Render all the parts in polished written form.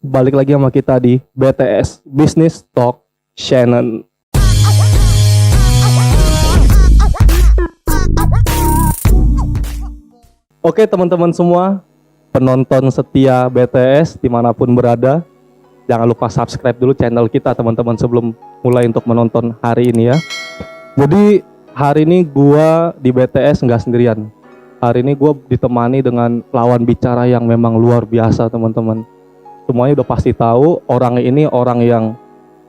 balik lagi sama kita di BTS Business Talk Channel. Oke teman-teman semua, penonton setia BTS dimanapun berada, jangan lupa subscribe dulu channel kita teman-teman sebelum mulai untuk menonton hari ini ya. Jadi hari ini gua di BTS nggak sendirian. Hari ini gua ditemani dengan lawan bicara yang memang luar biasa teman-teman. Semuanya udah pasti tahu orang ini orang yang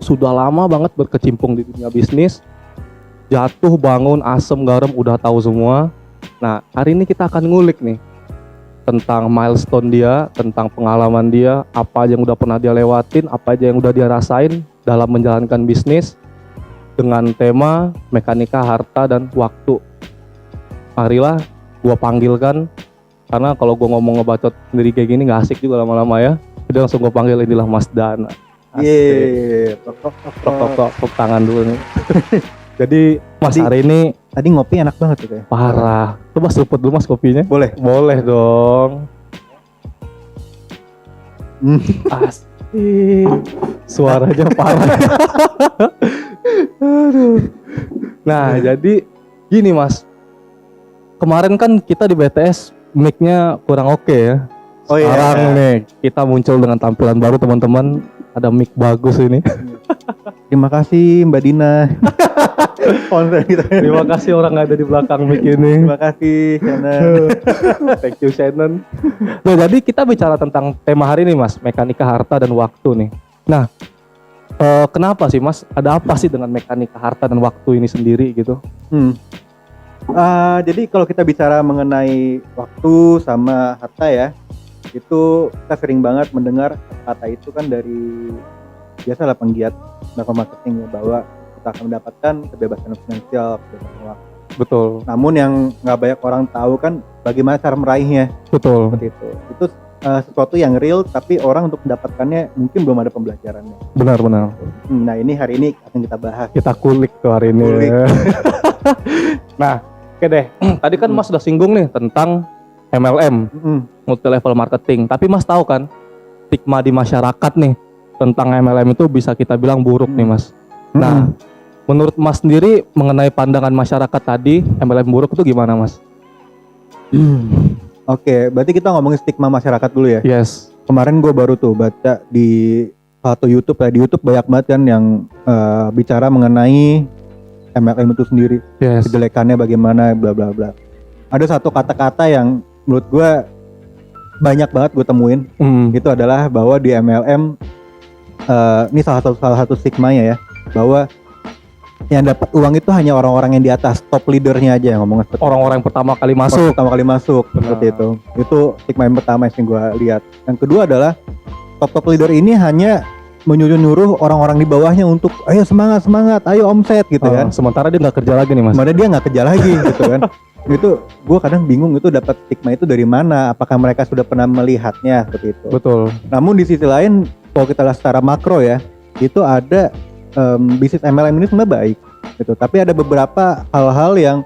sudah lama banget berkecimpung di dunia bisnis. Jatuh bangun asem garam udah tahu semua. Nah hari ini kita akan ngulik nih tentang milestone dia, tentang pengalaman dia, apa aja yang udah pernah dia lewatin, apa aja yang udah dia rasain dalam menjalankan bisnis dengan tema mekanika harta dan waktu. Marilah gua panggilkan, karena kalau gua ngomong ngebacot sendiri kayak gini nggak asik juga lama-lama ya. Jadi langsung gua panggil, inilah Mas Dana. Yeay, Tok tangan dulu nih. Jadi Mas hari ini tadi ngopi enak banget tuh kayak. parah. Coba seruput dulu Mas kopinya. Boleh. Boleh dong. Asik. Suaranya parah. Aduh. Nah, jadi gini Mas. Kemarin kan kita di BTS mic-nya kurang oke ya. Oh iya. Sekarang nih kita muncul dengan tampilan baru teman-teman. Ada mic bagus ini. Terima kasih Mbak Dina. Terima kasih orang nggak ada di belakang mic ini. Terima kasih Shannon. Thank you Shannon. Nah jadi kita bicara tentang tema hari ini Mas, mekanika harta dan waktu nih. Nah kenapa sih Mas, ada apa sih dengan mekanika harta dan waktu ini sendiri gitu? Jadi kalau kita bicara mengenai waktu sama harta ya, itu kita sering banget mendengar kata itu kan dari biasalah penggiat marketing ya, bahwa kita akan mendapatkan kebebasan finansial, kebebasan waktu. Betul. Namun yang nggak banyak orang tahu kan bagaimana cara meraihnya. Betul. Seperti itu. Itu sesuatu yang real, tapi orang untuk mendapatkannya mungkin belum ada pembelajarannya. Benar-benar. Nah ini hari ini akan kita bahas. Kita kulik tuh hari ini. Kulik. Nah, oke deh. Tadi kan Mas sudah singgung nih tentang MLM, multi level marketing. Tapi Mas tahu kan stigma di masyarakat nih tentang MLM itu bisa kita bilang buruk nih Mas. Nah, menurut Mas sendiri mengenai pandangan masyarakat tadi MLM buruk itu gimana Mas? Oke, berarti kita ngomongin stigma masyarakat dulu ya. Yes. Kemarin gue baru tuh baca di satu YouTube ya, di YouTube banyak banget kan yang bicara mengenai MLM itu sendiri, Yes. kejelekannya bagaimana, bla bla bla. Ada satu kata-kata yang menurut gue banyak banget gue temuin, itu adalah bahwa di MLM ini salah satu stigmanya ya, bahwa yang dapat uang itu hanya orang-orang yang di atas, top leadernya aja yang ngomong seperti Orang-orang yang pertama kali masuk. seperti itu. Itu stigma yang pertama yang gue lihat. Yang kedua adalah top leader ini hanya menyuruh orang-orang di bawahnya untuk ayo semangat, ayo omset gitu kan. Sementara dia nggak kerja lagi nih Mas. Sebenarnya dia nggak kerja lagi gitu kan. Itu gue kadang bingung itu dapat stigma itu dari mana, apakah mereka sudah pernah melihatnya seperti itu. Betul. Namun di sisi lain kalau kita lihat secara makro ya, itu ada bisnis MLM ini sebenarnya baik gitu, tapi ada beberapa hal-hal yang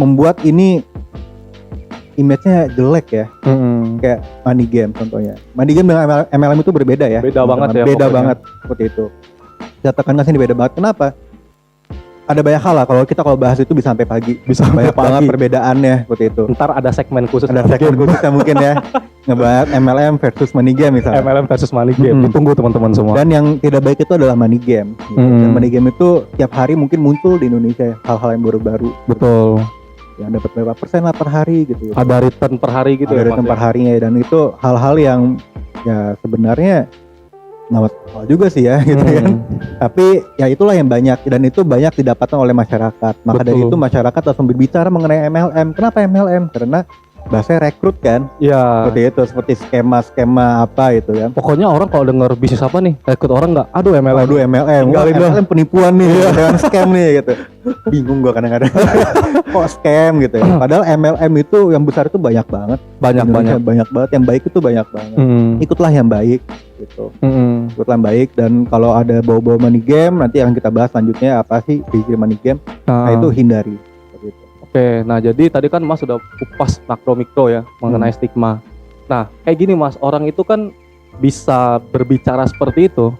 membuat ini image-nya jelek ya. Kayak money game contohnya. Money game dengan MLM itu berbeda ya. Beda banget ya. Beda pokoknya. banget seperti itu. Saya tekankan sini beda banget. Kenapa? Ada banyak hal lah, kalau bahas itu bisa sampai pagi. Bisa Banyak sampai banget pagi. perbedaannya seperti itu. Ntar ada segmen khusus. Ada segmen khususnya mungkin ya, ngebahas MLM versus money game misalnya. MLM versus money game. Ditunggu teman-teman semua. Dan yang tidak baik itu adalah money game. Gitu. Dan money game itu tiap hari mungkin muncul di Indonesia ya, hal-hal yang baru-baru. Betul. Yang dapat berapa persen lah per hari gitu. Ada return per hari gitu ada ya. return Mas, per harinya, dan itu hal-hal yang ya sebenarnya ngawat juga sih ya gitu kan. Tapi ya itulah yang banyak, dan itu banyak didapatkan oleh masyarakat. Maka Betul. dari itu masyarakat langsung berbicara mengenai MLM. Kenapa MLM? Karena bahasanya rekrut kan. Iya. Seperti itu, seperti skema apa itu kan. Pokoknya orang kalau denger bisnis apa nih, rekrut orang nggak, aduh MLM. Waduh MLM, Tinggalin doang. MLM penipuan nih, dengan scam nih gitu. Bingung gua kadang-kadang. Kok scam gitu ya. Padahal MLM itu yang besar itu banyak banget. Banyak. Banyak banget. Yang baik itu banyak banget. Ikutlah yang baik gitu. Ikutlah yang baik, dan kalau ada bau-bau money game nanti yang kita bahas selanjutnya apa sih biji money game. Nah itu hindari. Seperti itu. Oke, nah jadi tadi kan Mas sudah kupas makro mikro ya mengenai stigma. Nah kayak gini Mas, orang itu kan bisa berbicara seperti itu,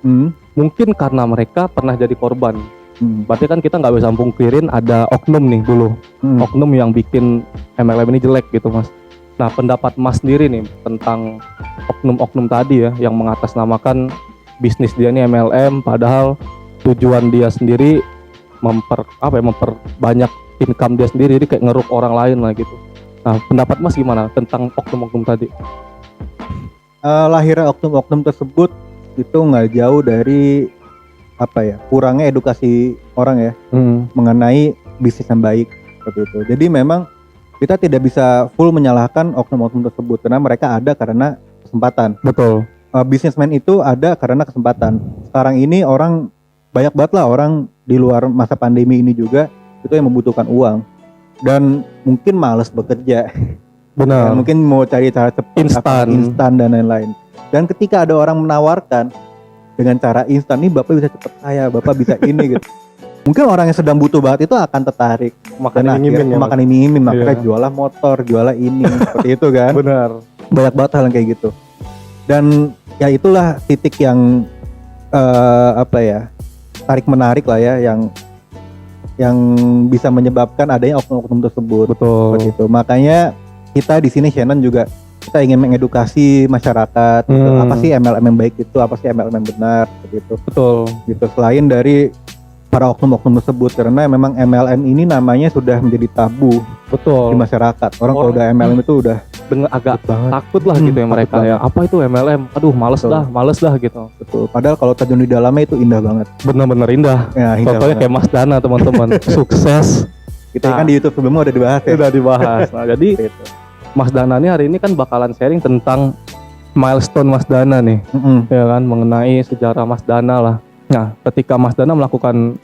mungkin karena mereka pernah jadi korban. Berarti kan kita nggak bisa pungkirin ada oknum nih dulu, oknum yang bikin MLM ini jelek gitu Mas. Nah, pendapat Mas sendiri nih tentang oknum-oknum tadi ya, yang mengatasnamakan bisnis dia nih MLM, padahal tujuan dia sendiri memperbanyak income dia sendiri, jadi kayak ngeruk orang lain lah gitu. Nah, pendapat Mas gimana tentang oknum-oknum tadi? Lahirnya oknum-oknum tersebut itu nggak jauh dari kurangnya edukasi orang ya mengenai bisnis yang baik seperti itu. Jadi memang kita tidak bisa full menyalahkan oknum-oknum tersebut karena mereka ada karena kesempatan. Betul. Businessman itu ada karena kesempatan. Sekarang ini orang banyak banget lah orang di luar masa pandemi ini juga itu yang membutuhkan uang dan mungkin malas bekerja. Benar. Mungkin mau cari cara cepat, instan dan lain-lain. Dan ketika ada orang menawarkan dengan cara instan, nih Bapak bisa cepat kaya, Bapak bisa ini gitu. Mungkin orang yang sedang butuh banget itu akan tertarik. Makan iming-iming, makanya jualah motor, jualah ini, seperti itu kan. Benar. Banyak banget hal yang kayak gitu. Dan ya itulah titik yang tarik menarik lah ya, yang bisa menyebabkan adanya oknum-oknum tersebut. Betul. Seperti itu. Makanya kita di sini Shannon juga kita ingin mengedukasi masyarakat gitu. Apa sih MLM yang baik itu, apa sih MLM yang benar seperti itu. Betul. Gitu. Selain dari para oknum-oknum tersebut, karena memang MLM ini namanya sudah menjadi tabu. Betul. Di masyarakat. Orang kalau udah MLM itu udah agak takut lah gitu ya mereka ya. Apa itu MLM? Aduh, males dah gitu. Betul. Padahal kalau terjun di dalamnya itu indah banget. Bener-bener indah. Ya, contohnya kayak Mas Dana teman-teman. Sukses. Kita kan di YouTube sebelumnya udah dibahas ya. Udah dibahas. Nah, jadi Mas Dana nih hari ini kan bakalan sharing tentang milestone Mas Dana nih. Ya kan, mengenai sejarah Mas Dana lah. Nah, ketika Mas Dana melakukan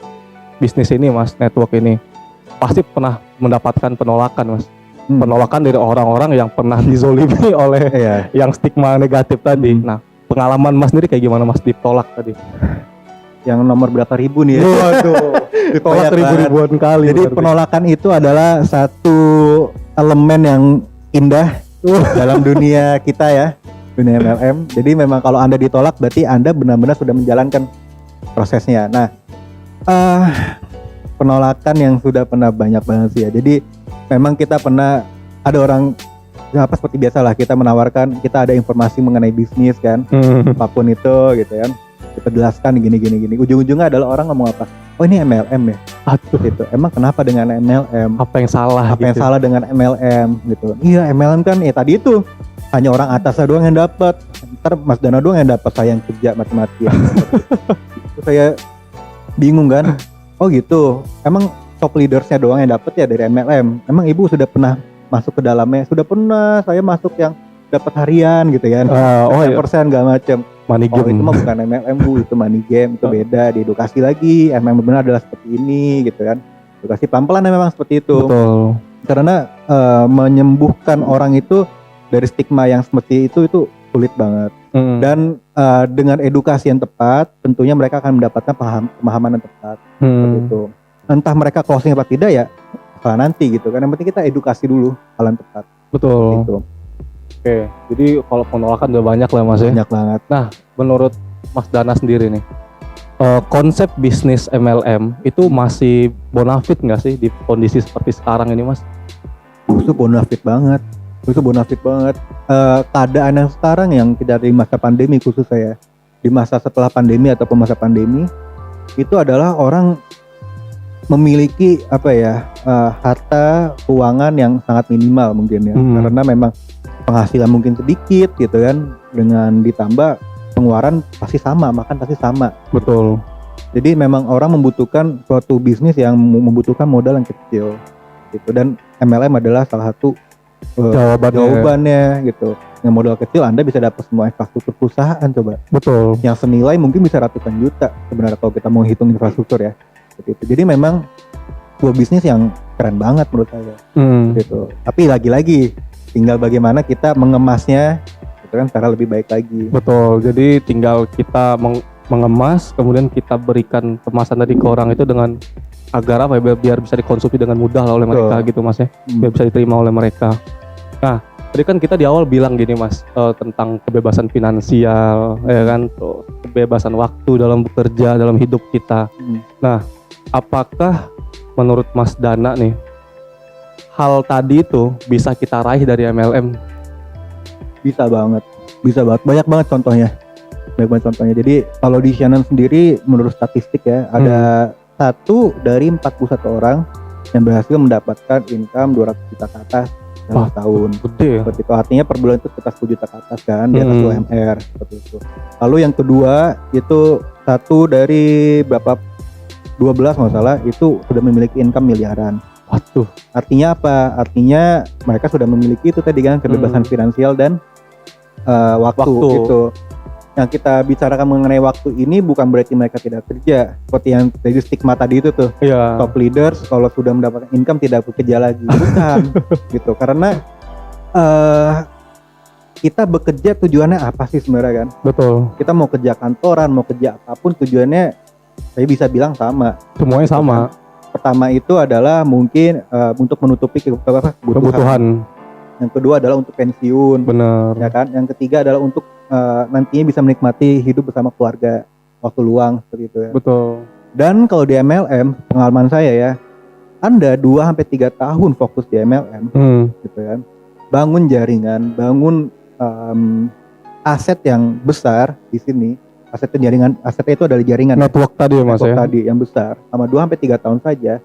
bisnis ini, Mas, network ini, pasti pernah mendapatkan penolakan, Mas. Penolakan dari orang-orang yang pernah dizolimi oleh yang stigma negatif tadi. Nah, pengalaman Mas sendiri kayak gimana Mas ditolak tadi? Yang nomor berapa ribu nih ya? Waduh, ditolak ribuan kali. Jadi penolakan itu adalah satu elemen yang indah dalam dunia kita ya, dunia MLM. Jadi memang kalau Anda ditolak berarti Anda benar-benar sudah menjalankan prosesnya. Nah, penolakan yang sudah pernah banyak banget sih ya. Jadi memang kita pernah ada orang seperti biasalah kita menawarkan, kita ada informasi mengenai bisnis kan, apapun itu gitu kan. Kita jelaskan gini. Ujung-ujungnya adalah orang ngomong apa? Oh ini MLM ya? Aduh gitu. Emang kenapa dengan MLM? Apa yang salah? Apa yang salah dengan MLM gitu? Iya MLM kan tadi itu hanya orang atasnya doang yang dapat. Ntar Mas Dana doang yang dapat, saya yang kerja mati-matian. Itu saya bingung kan? Oh gitu. Emang top leadersnya doang yang dapat ya dari MLM? Emang Ibu sudah pernah masuk ke dalamnya? Sudah pernah. Saya masuk yang dapat harian gitu kan? persen nggak macam. Money game. Itu mah bukan MLM Bu, itu money game, itu beda, diedukasi lagi. MLM benar adalah seperti ini gitu kan. Edukasi pelan-pelan memang seperti itu. Betul. Karena menyembuhkan orang itu dari stigma yang seperti itu sulit banget. Dan dengan edukasi yang tepat, tentunya mereka akan mendapatkan pemahaman yang tepat. Seperti itu. Entah mereka closing apa tidak ya, nanti gitu kan. Yang penting kita edukasi dulu hal yang tepat. Betul. Gitu. Oke, jadi kalau penolakan udah banyak lah Mas ya. Banyak banget. Nah, menurut Mas Dana sendiri nih, konsep bisnis MLM itu masih bonafit nggak sih di kondisi seperti sekarang ini Mas? Itu bonafit banget. Keadaan yang sekarang yang tidak di masa pandemi khusus saya, di masa setelah pandemi ataupun masa pandemi, itu adalah orang memiliki harta keuangan yang sangat minimal mungkin ya, karena memang penghasilan mungkin sedikit gitu kan, dengan ditambah pengeluaran pasti sama, makan pasti sama. Betul. Jadi memang orang membutuhkan suatu bisnis yang membutuhkan modal yang kecil gitu, dan MLM adalah salah satu jawabannya gitu. Dengan modal kecil Anda bisa dapat semua infrastruktur perusahaan coba. Betul. Yang senilai mungkin bisa ratusan juta sebenarnya kalau kita mau hitung infrastruktur ya. Gitu. Jadi memang sebuah bisnis yang keren banget menurut saya. Gitu. Tapi lagi-lagi tinggal bagaimana kita mengemasnya gitu kan, cara lebih baik lagi. Betul. Jadi tinggal kita mengemas, kemudian kita berikan kemasan tadi ke orang itu dengan agar biar bisa dikonsumsi dengan mudah oleh mereka gitu Mas ya. Biar bisa diterima oleh mereka. Nah, Tadi kan kita di awal bilang gini Mas, tentang kebebasan finansial, ya kan, tuh, kebebasan waktu dalam bekerja, dalam hidup kita. Nah, apakah menurut Mas Dana nih, hal tadi itu bisa kita raih dari MLM? Bisa banget, banyak banget contohnya. Jadi kalau di Shannon sendiri, menurut statistik ya, ada 1 dari 41 orang yang berhasil mendapatkan income 200 juta ke atas dalam tahun. Gede ya? Seperti itu, artinya per bulan itu sekitar 10 juta ke atas kan, di atas UMR seperti itu. Lalu yang kedua itu 1 dari berapa 12 nggak salah itu sudah memiliki income miliaran. Waduh. Artinya apa? Artinya mereka sudah memiliki itu tadi kan, kebebasan finansial dan waktu gitu. Yang kita bicarakan mengenai waktu ini bukan berarti mereka tidak kerja, seperti yang dari stigma tadi itu tuh. Iya. Top leaders kalau sudah mendapatkan income tidak bekerja lagi, bukan gitu. Karena kita bekerja tujuannya apa sih sebenarnya kan? Betul. Kita mau kerja kantoran, mau kerja apapun, tujuannya saya bisa bilang sama. Semuanya sama. Pertama itu adalah mungkin untuk menutupi kebutuhan. Yang kedua adalah untuk pensiun. Benar. Ya kan? Yang ketiga adalah untuk nantinya bisa menikmati hidup bersama keluarga, waktu luang seperti itu ya. Betul. Dan kalau di MLM, pengalaman saya ya, Anda 2-3 tahun fokus di MLM gitu kan. Bangun jaringan, bangun aset yang besar di sini. Asetnya itu adalah jaringan. Network tadi ya Mas ya. Tadi yang besar. Sama 2-3 tahun saja.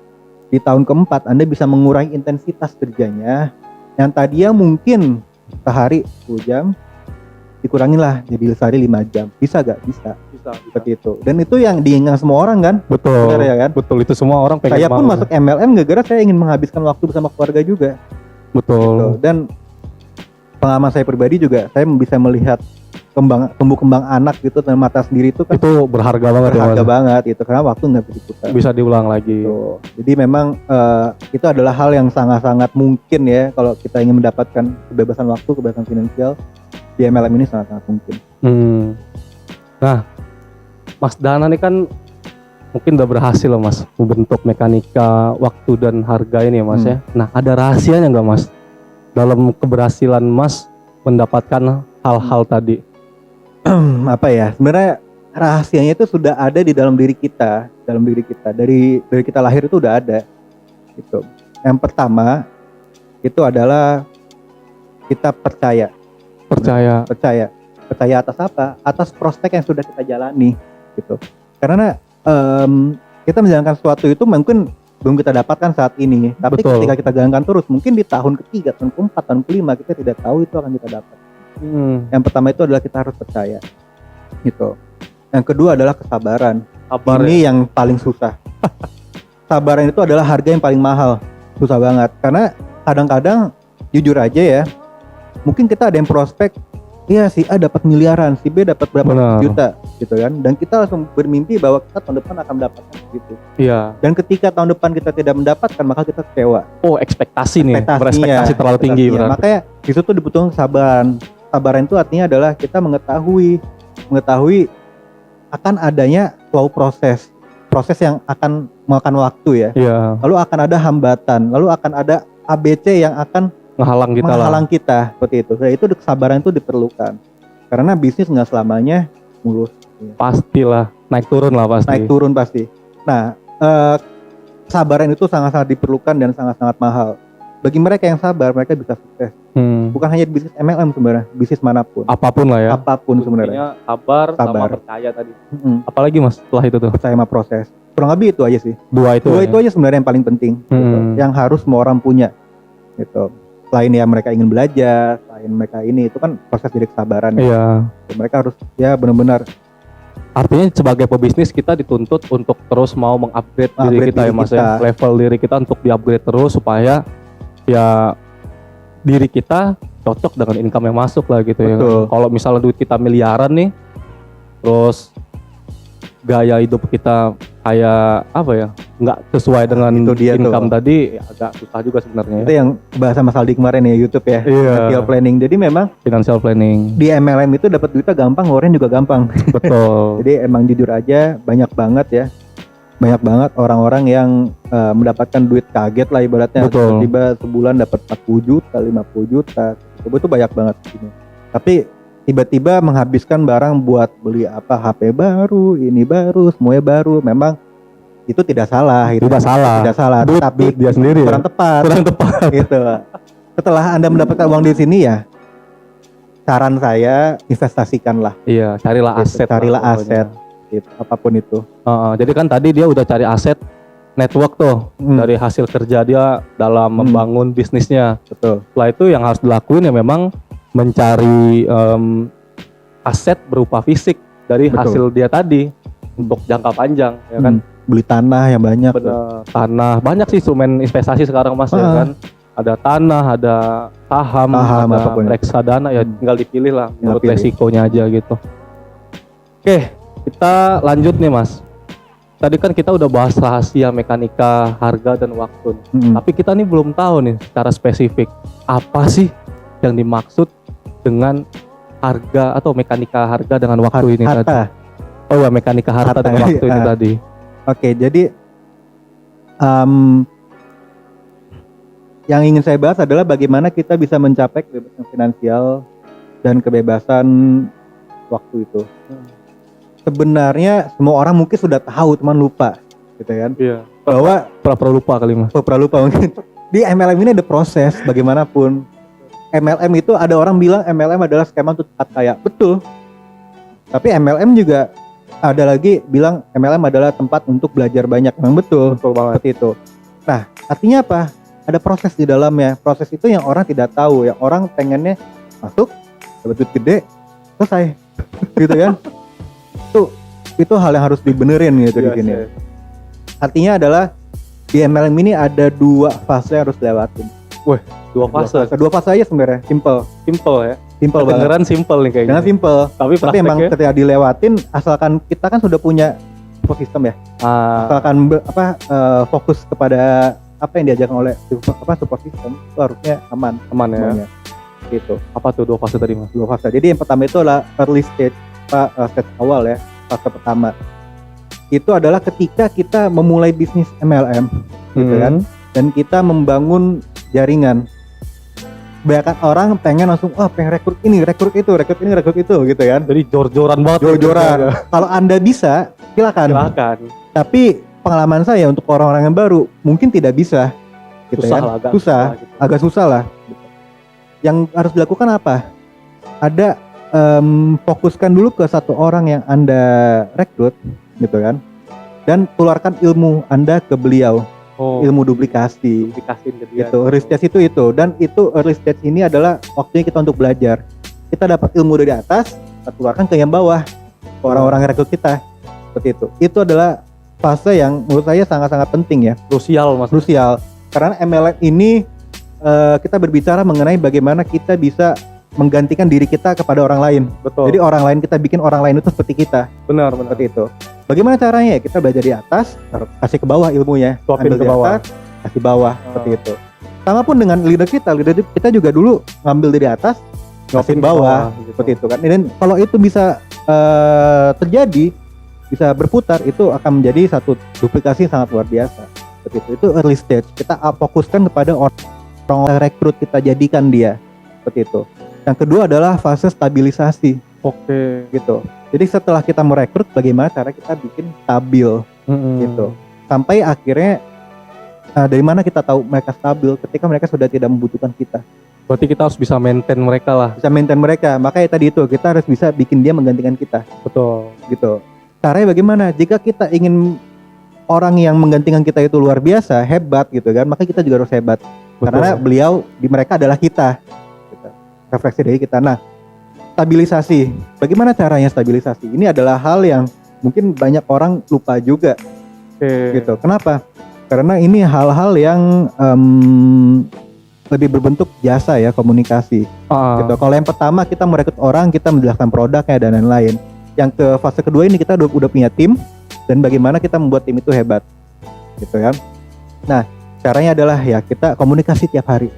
Di tahun keempat Anda bisa mengurangi intensitas kerjanya yang tadinya mungkin sehari 10 jam, dikurangin lah jadi sehari 5 jam. Bisa gak? Bisa. Seperti itu. Dan itu yang diingat semua orang kan? Betul. Benar ya kan? Betul, itu semua orang pengen. Saya pun masuk MLM gara-gara saya ingin menghabiskan waktu bersama keluarga juga. Betul. Gitu. Dan pengalaman saya pribadi juga, saya bisa melihat tumbuh kembang anak gitu dengan mata sendiri itu kan. Itu berharga banget ya Mas. Berharga banget gitu, karena waktu nggak bisa diputar. Bisa diulang lagi. Gitu. Jadi memang itu adalah hal yang sangat-sangat mungkin ya kalau kita ingin mendapatkan kebebasan waktu, kebebasan finansial. Di MLM ini sangat-sangat mungkin. Nah, Mas Dana ini kan mungkin udah berhasil loh Mas membentuk mekanika waktu dan harga ini ya Mas ya. Nah, ada rahasianya nggak Mas dalam keberhasilan Mas mendapatkan hal-hal tadi? Apa ya? Sebenarnya rahasianya itu sudah ada di dalam diri kita, dari kita lahir itu udah ada. Gitu. Yang pertama itu adalah kita percaya atas apa? Atas prospek yang sudah kita jalani gitu. Karena kita menjalankan sesuatu itu mungkin belum kita dapatkan saat ini, tapi ketika kita jalankan terus, mungkin di tahun ketiga, tahun keempat, tahun kelima kita tidak tahu itu akan kita dapat. Yang pertama itu adalah kita harus percaya gitu. Yang kedua adalah kesabaran. Ini yang paling susah. Kesabaran itu adalah harga yang paling mahal, susah banget. Karena kadang-kadang jujur aja ya, mungkin kita ada yang prospek, iya si A dapat miliaran, si B dapat berapa juta gitu kan, dan kita langsung bermimpi bahwa kita tahun depan akan mendapatkan gitu. Iya. Dan ketika tahun depan kita tidak mendapatkan, maka kita kecewa. Oh, ekspektasi nih, berekspektasi terlalu tinggi berarti. Makanya di situ dibutuhkan kesabaran. Kesabaran itu artinya adalah kita mengetahui akan adanya flow proses yang akan memakan waktu ya. Iya. Lalu akan ada hambatan, lalu akan ada ABC yang akan menghalang kita seperti itu. Jadi itu kesabaran itu diperlukan. Karena bisnis nggak selamanya mulus. Pastilah naik turun pasti. Nah, kesabaran itu sangat-sangat diperlukan dan sangat-sangat mahal. Bagi mereka yang sabar, mereka bisa sukses. Bukan hanya di bisnis MLM sebenarnya, bisnis manapun. Apapun lah ya. Apapun sebenarnya. Sabar sama percaya tadi. Apalagi Mas setelah itu tuh? Percaya sama proses. Kurang lebih itu aja sih. Dua itu aja sebenarnya yang paling penting. Gitu. Yang harus semua orang punya. Gitu. Selain ya mereka ingin belajar, selain mereka ini itu kan proses dari kesabaran. Iya. Ya. Mereka harus ya benar-benar. Artinya sebagai pebisnis kita dituntut untuk terus mau mengupgrade diri kita ya Mas ya. Level diri kita untuk diupgrade terus supaya ya diri kita cocok dengan income yang masuk lah gitu. Betul. Ya. Kalau misalnya duit kita miliaran nih, terus gaya hidup kita kayak apa ya, nggak sesuai dengan income tadi, ya agak susah juga sebenarnya. Itu yang bahasa Mas Aldi kemarin ya YouTube ya, financial planning. Jadi memang financial planning di MLM itu dapat duitnya gampang, ngeluarin juga gampang. Betul. Jadi emang jujur aja banyak banget ya banyak banget orang-orang yang mendapatkan duit kaget lah ibaratnya. Betul. Tiba-tiba sebulan dapat 40 juta, 50 juta, itu banyak banget gitu. Tapi tiba-tiba menghabiskan barang buat beli apa, HP baru, ini baru, semuanya baru. Memang itu tidak salah gitu. Tidak salah. Tapi Duit dia sendiri kurang tepat. Gitu. Setelah Anda mendapatkan uang di sini ya, saran saya investasikanlah. Iya, carilah Gitu, aset. carilah lah aset. pokoknya. Gitu, apapun itu. Jadi kan tadi dia udah cari aset network tuh dari hasil kerja dia dalam membangun bisnisnya. Betul. Setelah itu yang harus dilakuin ya memang mencari aset berupa fisik dari Betul. hasil dia tadi untuk jangka panjang, ya kan? Beli tanah yang banyak. Bener. Tanah, banyak sih instrumen investasi sekarang Mas, ya kan? Ada tanah, ada saham, ada apapun. reksadana, ya tinggal dipilih lah menurut pilih. resikonya aja gitu. Oke, kita lanjut nih Mas. Tadi kan kita udah bahas rahasia mekanika harga dan waktu. Tapi kita nih belum tahu nih secara spesifik apa sih yang dimaksud dengan harga atau mekanika harga dengan waktu ini tadi. Oh ya, mekanika harta dan waktu ini tadi. Oke, jadi yang ingin saya bahas adalah bagaimana kita bisa mencapai kebebasan finansial dan kebebasan waktu itu. Sebenarnya semua orang mungkin sudah tahu, cuman lupa, gitu kan? Iya. Bahwa Pura-pura lupa kali Mas. pura lupa mungkin. Di MLM ini ada proses bagaimanapun. MLM itu ada orang bilang MLM adalah skema untuk cepat kaya. Betul. Tapi MLM juga ada lagi bilang MLM adalah tempat untuk belajar banyak. Memang betul. Betul banget. Seperti itu. Nah, artinya apa? Ada proses di dalamnya. Proses itu yang orang tidak tahu. Yang orang pengennya masuk, dapat duit gede, selesai. Gitu kan? Itu hal yang harus dibenerin gitu di sini. Artinya adalah di MLM ini ada 2 fase yang harus dilewatin. Dua fase. 2 fase aja sebenarnya, simple Ya. banget. Kedengeran simple nih kayaknya. Jangan simple. Tapi emang prakteknya, ketika dilewatin, asalkan kita kan sudah punya support system ya. Asalkan fokus kepada apa yang diajarkan oleh support system, itu harusnya aman aman ya. semuanya. Gitu. Apa tuh 2 fase tadi Mas? 2 fase. Jadi yang pertama itu adalah early stage, stage awal ya, fase pertama. Itu adalah ketika kita memulai bisnis MLM, gitu kan, dan kita membangun jaringan. Banyak orang pengen langsung, pengen rekrut ini, rekrut itu, gitu kan. Jadi jor-joran banget. Jor-joran. Kalau Anda bisa, silakan. Tapi pengalaman saya untuk orang-orang yang baru mungkin tidak bisa, gitu Susah kan. lah, agak susah lah. Yang harus dilakukan apa? Ada fokuskan dulu ke satu orang yang Anda rekrut, gitu kan, dan tularkan ilmu Anda ke beliau. Ilmu duplikasi ke dia. gitu. Early stage itu, dan itu early stage ini adalah waktunya kita untuk belajar. Kita dapat ilmu dari atas, kita tularkan ke yang bawah, ke orang-orang yang rekrut kita. Seperti itu. Itu adalah fase yang menurut saya sangat-sangat penting ya. Krusial Mas. Krusial. Karena MLM ini kita berbicara mengenai bagaimana kita bisa menggantikan diri kita kepada orang lain. Betul. Jadi orang lain, kita bikin orang lain itu seperti kita. Benar. Seperti itu. Bagaimana caranya? Kita belajar di atas, kasih ke bawah ilmunya. Suapin Ambil ke di bawah. atas, kasih bawah. Seperti itu. Sama pun dengan leader kita juga dulu ngambil dari atas, kasih ke bawah. Gitu. Seperti itu kan. Dan kalau itu bisa terjadi, bisa berputar, itu akan menjadi satu duplikasi yang sangat luar biasa. Seperti itu. Itu early stage. Kita fokuskan kepada orang rekrut, kita jadikan dia. Seperti itu. Yang kedua adalah fase stabilisasi. Oke. Gitu. Jadi setelah kita merekrut, bagaimana cara kita bikin stabil, gitu. Sampai akhirnya dari mana kita tahu mereka stabil? Ketika mereka sudah tidak membutuhkan kita. Berarti kita harus bisa maintain mereka lah. Bisa maintain mereka. Makanya tadi itu kita harus bisa bikin dia menggantikan kita. Betul. Gitu. Caranya bagaimana? Jika kita ingin orang yang menggantikan kita itu luar biasa, hebat gitu kan, maka kita juga harus hebat. Betul. Karena di mereka adalah kita. Gitu. Refleksi dari kita. Nah, stabilisasi. Bagaimana caranya stabilisasi? Ini adalah hal yang mungkin banyak orang lupa juga. Gitu. Kenapa? Karena ini hal-hal yang lebih berbentuk jasa ya, komunikasi. Gitu. Kalau yang pertama kita merekrut orang, kita menjelaskan produknya dan lain-lain. Yang ke fase kedua ini kita udah punya tim, dan bagaimana kita membuat tim itu hebat. Gitu kan. Nah, caranya adalah ya kita komunikasi tiap hari.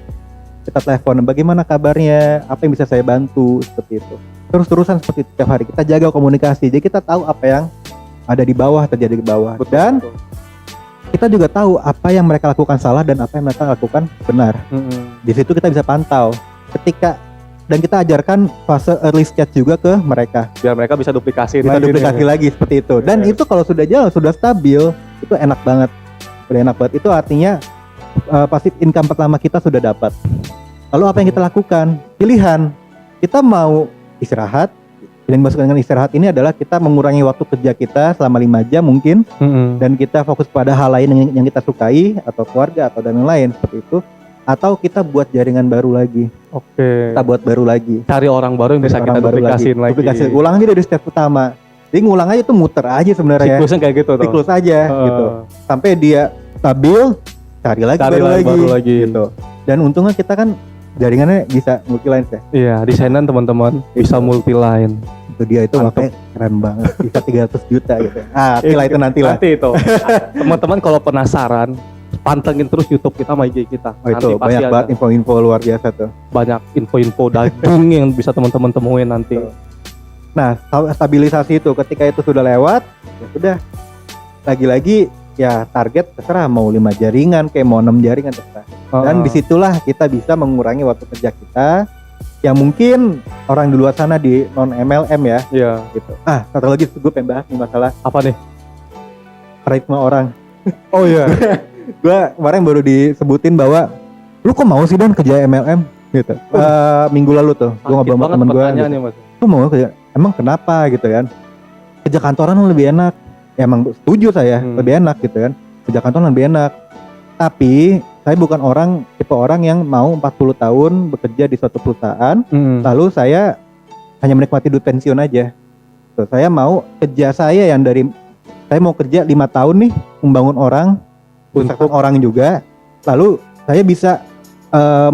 Kita telepon, bagaimana kabarnya, apa yang bisa saya bantu, seperti itu. Terus-terusan seperti itu tiap hari. Kita jaga komunikasi, jadi kita tahu apa yang ada di bawah terjadi di bawah. Betul, dan betul. kita juga tahu apa yang mereka lakukan salah dan apa yang mereka lakukan benar. Di situ kita bisa pantau dan kita ajarkan fase early stage juga ke mereka Biar mereka bisa duplikasi lagi seperti itu. Dan itu kalau sudah jalan, sudah stabil, itu enak banget. Udah enak banget. Itu artinya passive income pertama kita sudah dapat. Lalu apa yang kita lakukan? Pilihan. Kita mau istirahat. Yang dimaksud dengan istirahat ini adalah kita mengurangi waktu kerja kita selama 5 jam mungkin, dan kita fokus pada hal lain yang kita sukai, atau keluarga atau dan lain-lain seperti itu. Atau kita buat jaringan baru lagi. Kita buat baru lagi. Cari orang baru yang bisa kita duplikasiin lagi. Duplikasi. Ulang aja dari step pertama. Jadi ngulang aja tuh, muter aja sebenarnya. Siklusnya kayak gitu tuh. Siklus aja gitu. Sampai dia stabil, cari baru lagi gitu. Dan untungnya kita kan jaringannya bisa multi line ya. Iya, desainan teman-teman bisa multi line. Itu dia itu makanya keren banget. Bisa 300 juta gitu. Itu nanti itu. Teman-teman kalau penasaran, pantengin terus YouTube kita sama IG kita. Itu banyak banget info-info luar biasa tuh. Banyak info-info daging yang bisa teman-teman temuin nanti. Nah, stabilisasi itu ketika itu sudah lewat, ya sudah. Lagi-lagi ya target terserah mau 5 jaringan kayak mau 6 jaringan terserah. Dan disitulah kita bisa mengurangi waktu kerja kita yang mungkin orang di luar sana di non MLM ya. Iya. Gitu. Satu lagi gue pengen bahas nih masalah apa nih? ritme orang. Oh iya. Gue kemarin baru disebutin bahwa lu kok mau sih Dan kerja MLM gitu. Minggu lalu tuh gue ngobrol sama temen gue gitu. Lu mau kerja, emang kenapa gitu kan? Kerja kantoran lebih enak. Ya, emang setuju saya, lebih enak gitu kan. Kerja kantoran lebih enak. Tapi saya bukan tipe orang yang mau 40 tahun bekerja di suatu perusahaan, lalu saya hanya menikmati duit pensiun aja. Tuh, saya mau kerja saya saya mau kerja 5 tahun nih, membangun orang, untuk orang juga, lalu saya bisa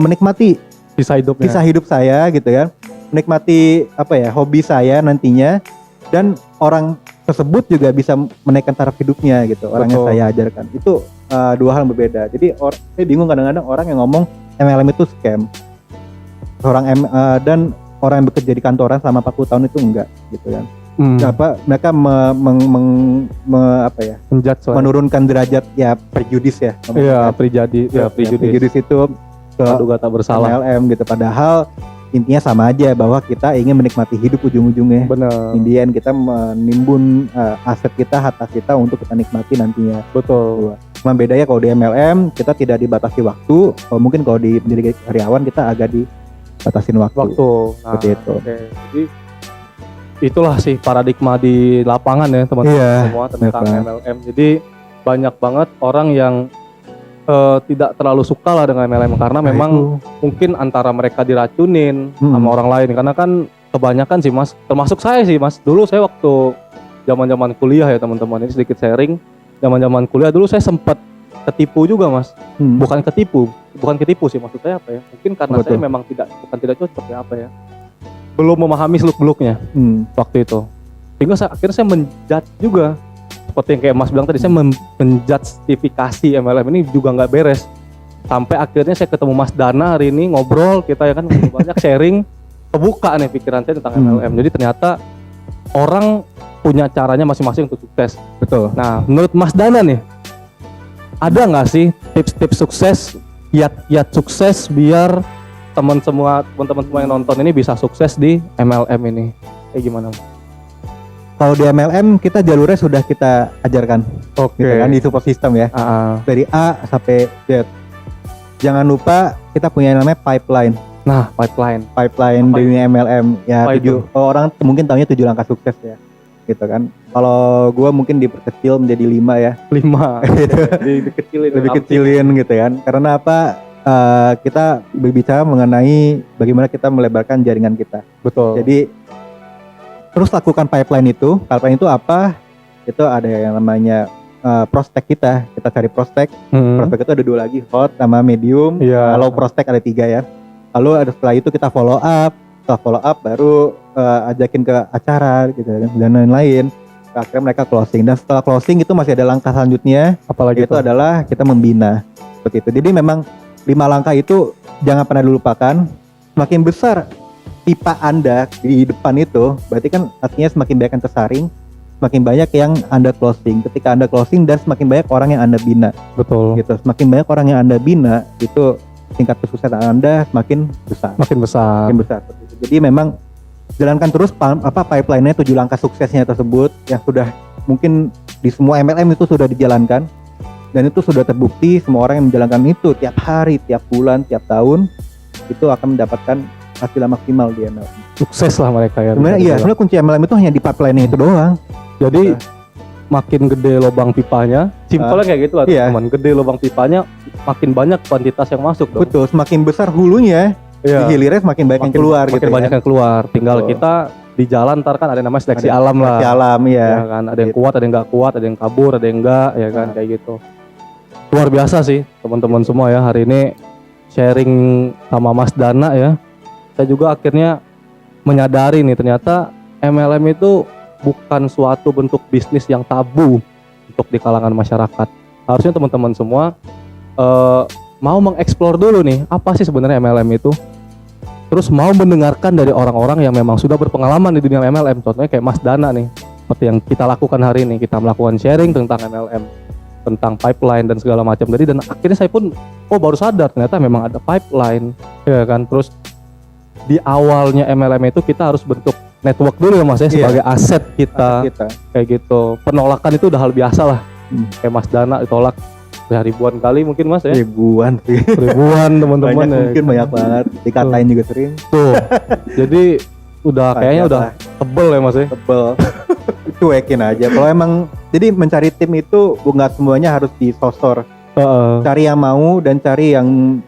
menikmati kisah hidup saya gitu kan, menikmati hobi saya nantinya, dan orang tersebut juga bisa menaikkan taraf hidupnya gitu. Orang yang saya ajarkan itu dua hal yang berbeda. Jadi saya bingung kadang-kadang orang yang ngomong MLM itu scam. Dan orang yang bekerja di kantoran selama 40 tahun itu enggak gitu kan. Mereka menurunkan derajat ya prejudis ya. Iya, prejudis itu ke kata bersalah MLM gitu. Padahal intinya sama aja bahwa kita ingin menikmati hidup ujung-ujungnya. Benar. Intinya kita menimbun aset kita, harta kita untuk kita nikmati nantinya. Betul. Cuma bedanya kalau di MLM kita tidak dibatasi waktu. Kalau mungkin kalau di menjadi karyawan kita agak dibatasin waktu. Seperti itu. Jadi itulah sih paradigma di lapangan ya teman-teman semua tentang MLM. Jadi banyak banget orang yang tidak terlalu suka lah dengan MLM karena memang mungkin antara mereka diracunin sama orang lain, karena kan kebanyakan sih Mas, termasuk saya sih Mas, dulu saya waktu zaman-zaman kuliah ya teman-teman, ini sedikit sharing, zaman-zaman kuliah dulu saya sempat ketipu juga Mas. bukan ketipu sih, maksud saya apa ya, mungkin karena saya memang bukan tidak cocok ya apa ya, belum memahami seluk-beluknya waktu itu, sehingga akhirnya saya menjudge juga. Seperti yang kayak Mas bilang tadi, saya menjustifikasi MLM ini juga nggak beres. Sampai akhirnya saya ketemu Mas Dana hari ini, ngobrol kita ya kan, banyak sharing, kebuka nih pikiran saya tentang MLM. Jadi ternyata orang punya caranya masing-masing untuk sukses. Betul. Nah, menurut Mas Dana nih, ada nggak sih tips-tips sukses, kiat-kiat sukses biar teman-teman semua yang nonton ini bisa sukses di MLM ini? Kayak gimana? Kalau di MLM kita jalurnya sudah kita ajarkan, gitu kan, di support system ya, dari A sampai Z. Jangan lupa kita punya yang namanya pipeline. Nah, pipeline di dunia MLM ya. Orang mungkin tahunya 7 langkah sukses ya, gitu kan. Kalau gue mungkin diperkecil menjadi 5 ya. 5 lebih kecilin gitu kan. Karena apa? Kita berbicara mengenai bagaimana kita melebarkan jaringan kita. Betul. Jadi terus lakukan pipeline itu. Pipeline itu apa? Itu ada yang namanya prospek kita cari prospek. Prospek itu ada 2 lagi, hot sama medium. Kalau prospek ada 3 ya. Lalu setelah itu kita follow up. Setelah follow up baru ajakin ke acara gitu dan lain-lain. Akhirnya mereka closing, dan setelah closing itu masih ada langkah selanjutnya. Apalagi itu adalah kita membina. Seperti itu. Jadi memang 5 langkah itu jangan pernah dilupakan. Semakin besar pipa Anda di depan itu, berarti kan artinya semakin banyak yang tersaring, semakin banyak yang Anda closing. Ketika Anda closing dan semakin banyak orang yang Anda bina Betul. gitu. Semakin banyak orang yang Anda bina, itu tingkat kesuksesan Anda semakin besar. Makin besar. Makin besar seperti itu. Jadi memang jalankan terus pipeline-nya 7 langkah suksesnya tersebut yang sudah mungkin di semua MLM itu sudah dijalankan, dan itu sudah terbukti semua orang yang menjalankan itu tiap hari, tiap bulan, tiap tahun itu akan mendapatkan hasil maksimal di MLM. Sukses lah mereka ya. Sebenarnya iya, sebenarnya kunci MLM itu hanya di pipeline-nya itu doang. Jadi makin gede lubang pipanya, simpelnya kayak gitu lah iya. teman. Gede lubang pipanya, makin banyak kuantitas yang masuk dong. Betul, semakin besar hulunya, Iya. di hilirnya semakin banyak yang keluar makin gitu banyak ya. yang keluar. Tinggal Betul. kita di jalan ntar kan ada yang namanya seleksi Ada alam lah. Seleksi alam ya. Ya kan, ada yang Gitu. kuat, ada yang nggak kuat, ada yang kabur, ada yang enggak, ya kan, kayak gitu. Luar biasa sih teman-teman semua ya, hari ini sharing sama Mas Dana ya. Saya juga akhirnya menyadari nih, ternyata MLM itu bukan suatu bentuk bisnis yang tabu untuk di kalangan masyarakat. Harusnya teman-teman semua mau mengeksplor dulu nih, apa sih sebenarnya MLM itu. Terus mau mendengarkan dari orang-orang yang memang sudah berpengalaman di dunia MLM. Contohnya kayak Mas Dana nih, seperti yang kita lakukan hari ini. Kita melakukan sharing tentang MLM, tentang pipeline dan segala macam. Jadi dan akhirnya saya pun baru sadar ternyata memang ada pipeline, ya kan. Terus di awalnya MLM itu kita harus bentuk network dulu ya Mas ya, Iya. sebagai aset kita, Kita. kayak gitu. Penolakan itu udah hal biasa lah. Kayak Mas Dana ditolak ya ribuan kali mungkin Mas ya. Ribuan sih. Ribuan teman-teman Banyak, ya. mungkin banyak banget. Dikatain juga sering. Tuh. Jadi udah kayaknya Wajar udah lah. tebel ya Mas ya. Tebel. Cuekin aja. Kalau emang jadi mencari tim itu nggak semuanya harus disosor. Cari yang mau dan cari yang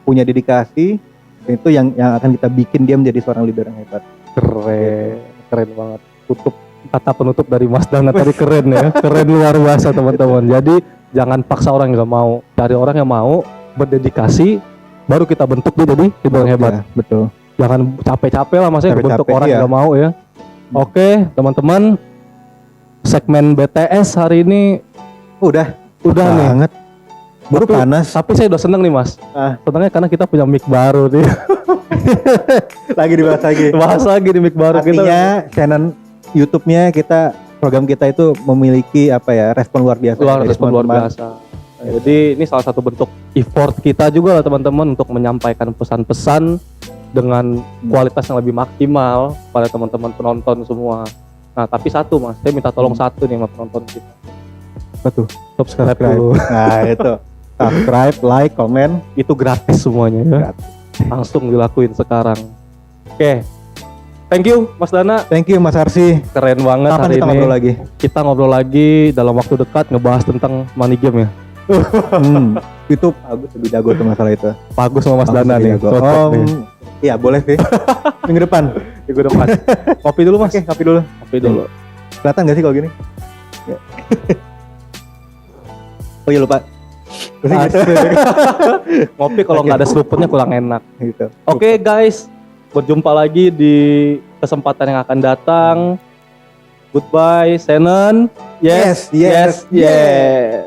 punya dedikasi. Itu yang akan kita bikin dia menjadi seorang leader yang hebat. Keren banget. Kata penutup dari Mas Dana tadi keren ya. Keren luar biasa teman-teman. Jadi jangan paksa orang yang nggak mau. Cari orang yang mau, berdedikasi, baru kita bentuk dia jadi leader yang hebat. Ya, betul. Jangan capek-capek lah Mas ya, bentuk Capek-capek, orang iya. yang nggak mau ya. Oke teman-teman, segmen BTS hari ini Udah nih. banget. Baru Tapi- panas. Tapi saya udah seneng nih Mas. Ah. Senengnya karena kita punya mic baru nih. Lagi dibahas lagi. Bahas lagi di mic baru kita. Artinya channel YouTube-nya program kita itu memiliki respon luar biasa. dari Respon luar teman-teman. biasa. Jadi ini salah satu bentuk effort kita juga lah teman-teman untuk menyampaikan pesan-pesan dengan kualitas yang lebih maksimal pada teman-teman penonton semua. Nah tapi satu Mas, saya minta tolong satu nih sama penonton kita. Apa tuh? Subscribe dulu. Nah itu. Subscribe, like, komen. Itu gratis semuanya ya. Gratis. Langsung dilakuin sekarang. Oke. Thank you Mas Dana. Thank you Mas Arsi. Keren banget Kapan hari kita ini. ngobrol lagi? Kita ngobrol lagi dalam waktu dekat ngebahas tentang money game ya. Itu bagus, lebih jago tuh masalah itu. Bagus sama Mas Bagus, Dana lebih nih. jago. Cocok nih. Iya boleh sih. Minggu depan. Minggu depan. Kopi dulu Mas. Oke, kopi dulu. Kopi dulu. Kelihatan gak sih kalau gini? Ya. Oh iya lupa. Gitu. Ngopi kalau nggak ada seruputnya kurang enak. Gitu. Oke guys, berjumpa lagi di kesempatan yang akan datang. Goodbye, Shannon. Yes, yes, yes.